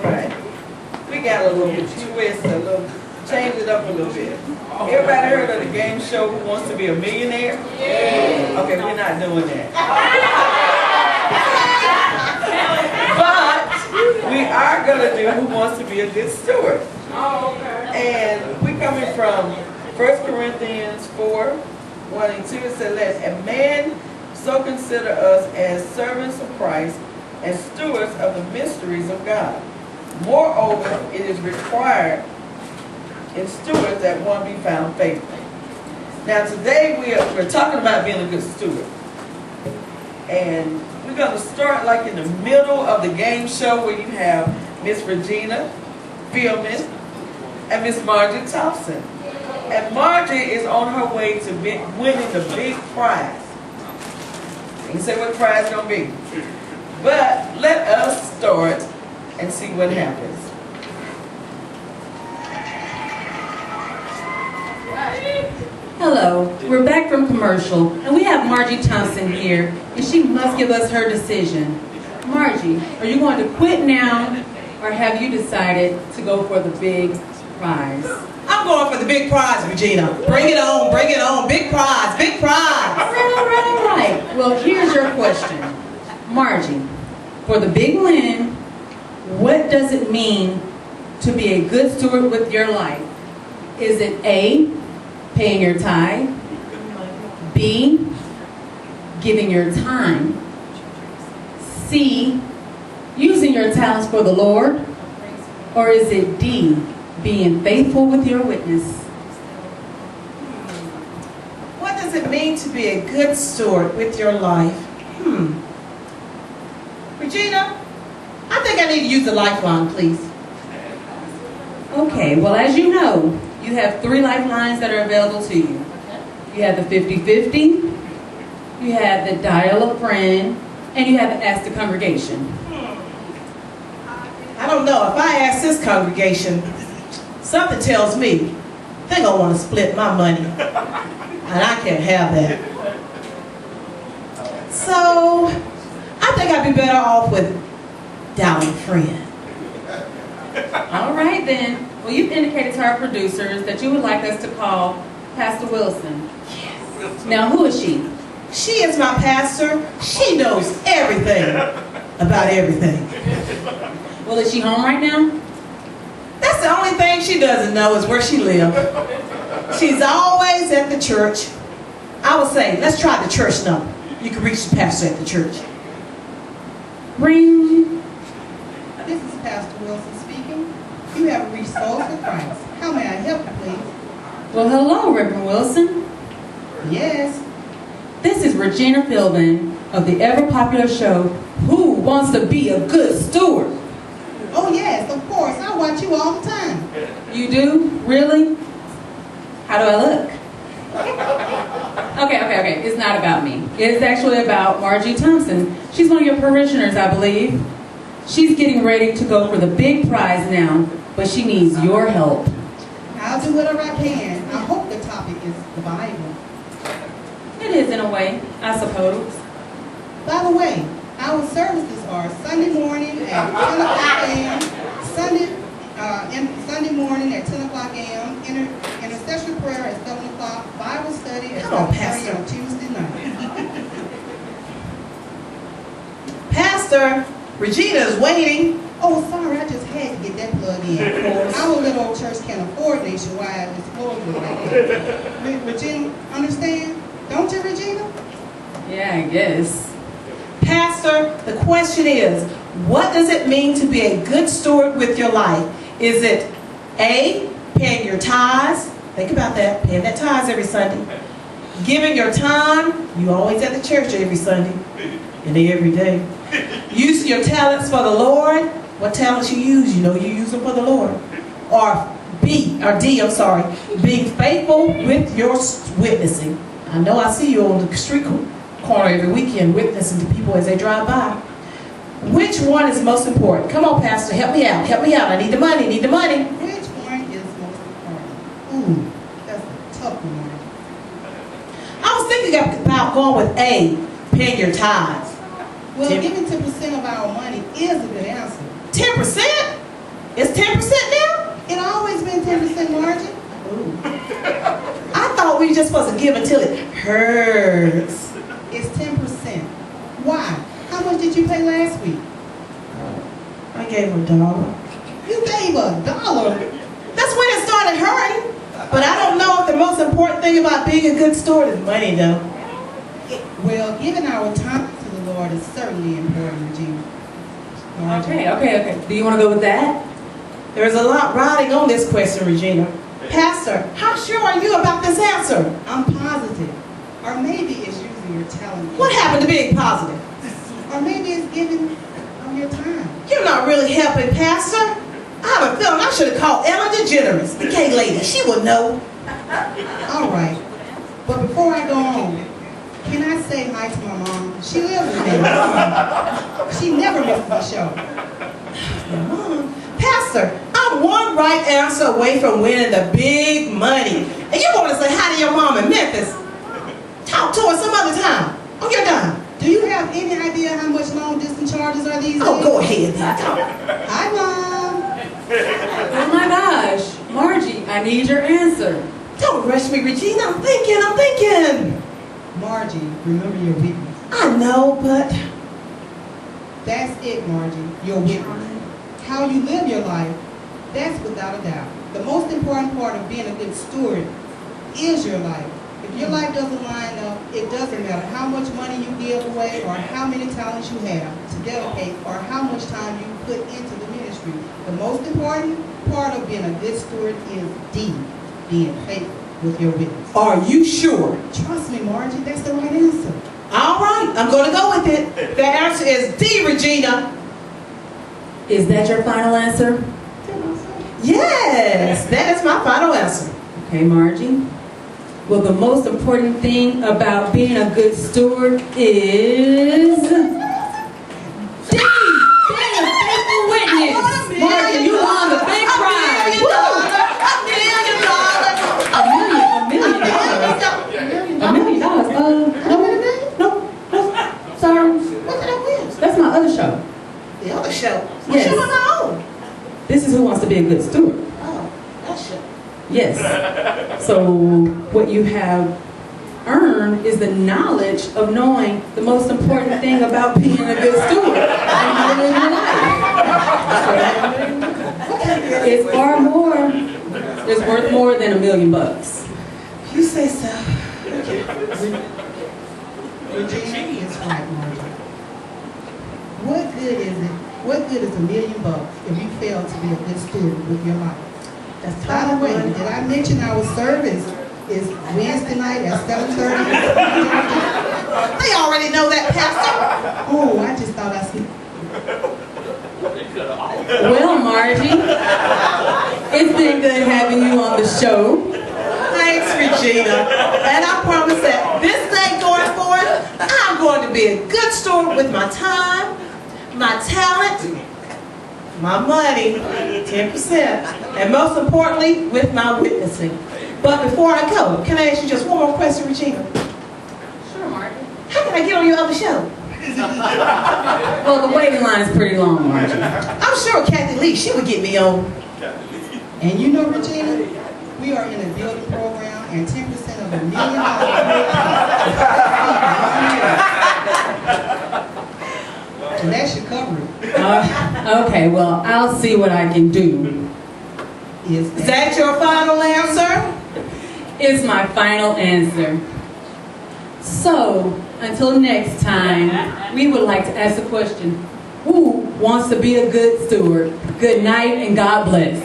right. We got a little twist, change it up a little bit. Everybody heard of the game show Who Wants to Be a Millionaire? Yeah. Okay, we're not doing that. But we are going to do Who Wants to Be a Good Steward. And we're coming from 1 Corinthians 4, 1 and 2. It said, let a man so consider us as servants of Christ and stewards of the mysteries of God. Moreover, it is required in stewards that one be found faithful. Now today we're talking about being a good steward. And we're going to start like in the middle of the game show where you have Miss Regina Philman and Miss Margie Thompson. And Margie is on her way to winning the big prize. You can say what the prize is going to be. But let us start and see what happens. Hello, we're back from commercial, and we have Margie Thompson here, and she must give us her decision. Margie, are you going to quit now, or have you decided to go for the big prize? I'm going for the big prize, Regina. Bring it on, big prize, big prize. All right. Well, here's your question. Margie, for the big win, what does it mean to be a good steward with your life? Is it A, paying your tithe, B, giving your time, C, using your talents for the Lord, or is it D, being faithful with your witness? What does it mean to be a good steward with your life? Regina, I think I need to use the lifeline, please. Okay, well, as you know, you have 3 lifelines that are available to you. You have the 50-50, you have the dial a friend, and you have the ask the congregation. I don't know. If I ask this congregation, something tells me they're going to want to split my money. And I can't have that. So, I think I'd be better off with dialing a friend. All right, then. Well, you've indicated to our producers that you would like us to call Pastor Wilson. Yes. Now, who is she? She is my pastor. She knows everything about everything. Well, is she home right now? That's the only thing she doesn't know is where she lives. She's always at the church. I would say, let's try the church number. You can reach the pastor at the church. Ring. This is Pastor Wilson speaking. You have reached Souls for Christ. How may I help you, please? Well, hello, Reverend Wilson. Yes. This is Regina Philbin of the ever-popular show, Who Wants to Be a Good Steward? Oh, yes, of course. I watch you all the time. You do? Really? How do I look? Okay. It's not about me. It's actually about Margie Thompson. She's one of your parishioners, I believe. She's getting ready to go for the big prize now, but she needs your help. I'll do whatever I can. I hope the topic is the Bible. It is in a way, I suppose. By the way, our services are Sunday morning at 10 o'clock a.m., Sunday morning at 10 o'clock a.m., intercession prayer at 7 o'clock, Bible study at 7:30 on Tuesday night. Pastor, Regina is waiting. Oh, sorry, I just had to get that plug in. Our little old church can't afford nationwide disposal like that. Regina, understand? Don't you, Regina? Yeah, I guess. Pastor, the question is, what does it mean to be a good steward with your life? Is it A, paying your tithes? Think about that, paying that tithes every Sunday. Giving your time, you always at the church every Sunday and every day. Using your talents for the Lord. What talents you use? You know you use them for the Lord. Or D, being faithful with your witnessing. I know I see you on the street corner every weekend witnessing to people as they drive by. Which one is most important? Come on, Pastor, help me out. I need the money, Which one is most important? Ooh, that's a tough one. I was thinking about going with A, paying your tithes. Well, giving 10% of our money is a good answer. 10%? It's 10% now? It always been 10%, Margie. I thought we just supposed to give until it hurts. It's 10%. Why? How much did you pay last week? I gave her $1. You gave $1. That's when it started hurting. But I don't know if the most important thing about being a good steward is money, though. Well, giving our time to the Lord is certainly important, Regina. Margie. Okay. Do you want to go with that? There's a lot riding on this question, Regina. Pastor, how sure are you about this answer? I'm positive. Or maybe it's using your talent. What happened to being positive? Or maybe it's giving of your time. You're not really helping, Pastor. I have a feeling I should have called Ellen DeGeneres, the K lady. She would know. All right. But before I go on, can I say hi to my mom? She lives with me. She never misses a show. Your mom? Pastor, I'm one right answer away from winning the big money. And you want to say hi to your mom in Memphis? Talk to her some other time. On your dime. Do you have any idea how much long distance charges are these days? Oh, go ahead. Talk. Hi, Mom. Oh my gosh, Margie, I need your answer. Don't rush me, Regina. I'm thinking. Margie, remember your weakness. I know, but That's it, Margie, your weakness. How you live your life, that's without a doubt. The most important part of being a good steward is your life. If your life doesn't line up, it doesn't matter how much money you give away or how many talents you have to delegate or how much time you put into the ministry. The most important part of being a good steward is being faithful with your witness. are you sure? Trust me, Margie, that's the right answer. All right, I'm going to go with it. The answer is D, Regina. Is that your final answer? Yes, that is my final answer. Okay, Margie. Well, the most important thing about being a good steward is being a faithful witness. Margie, you won the big prize. Woo! $1 million. $1 million. No, sorry. What did I win? That's my other show. The other show. What Yes. show am I on? This is Who Wants to Be a Good Steward. Oh, that show. Yes. So what you have earned is the knowledge of knowing the most important thing about being a good steward and how to live your life. It's far more. It's worth more than $1 million. You say so. Regina is right, Margie. What good is it? What good is $1 million if you fail to be a good steward with your life? That's By the way, did I mention our service is Wednesday night at 7:30? They already know that, Pastor. Oh, I just thought I said. Well, Margie, it's been good having you on the show. Thanks, Regina. And I promise that this day going forward, I'm going to be a good steward with my time, my talent, my money, 10%, and most importantly, with my witnessing. But before I go, can I ask you just one more question, Regina? Sure, Margie. How can I get on your other show? Well, the waiting line is pretty long, Margie. I'm sure Kathy Lee, she would get me on. And you know, Regina, we are in a building program, and 10% of $1 million. And that should cover it. Okay, well, I'll see what I can do. Is Is that your final answer? Is my final answer. So, until next time, we would like to ask the question, who wants to be a good steward? Good night and God bless.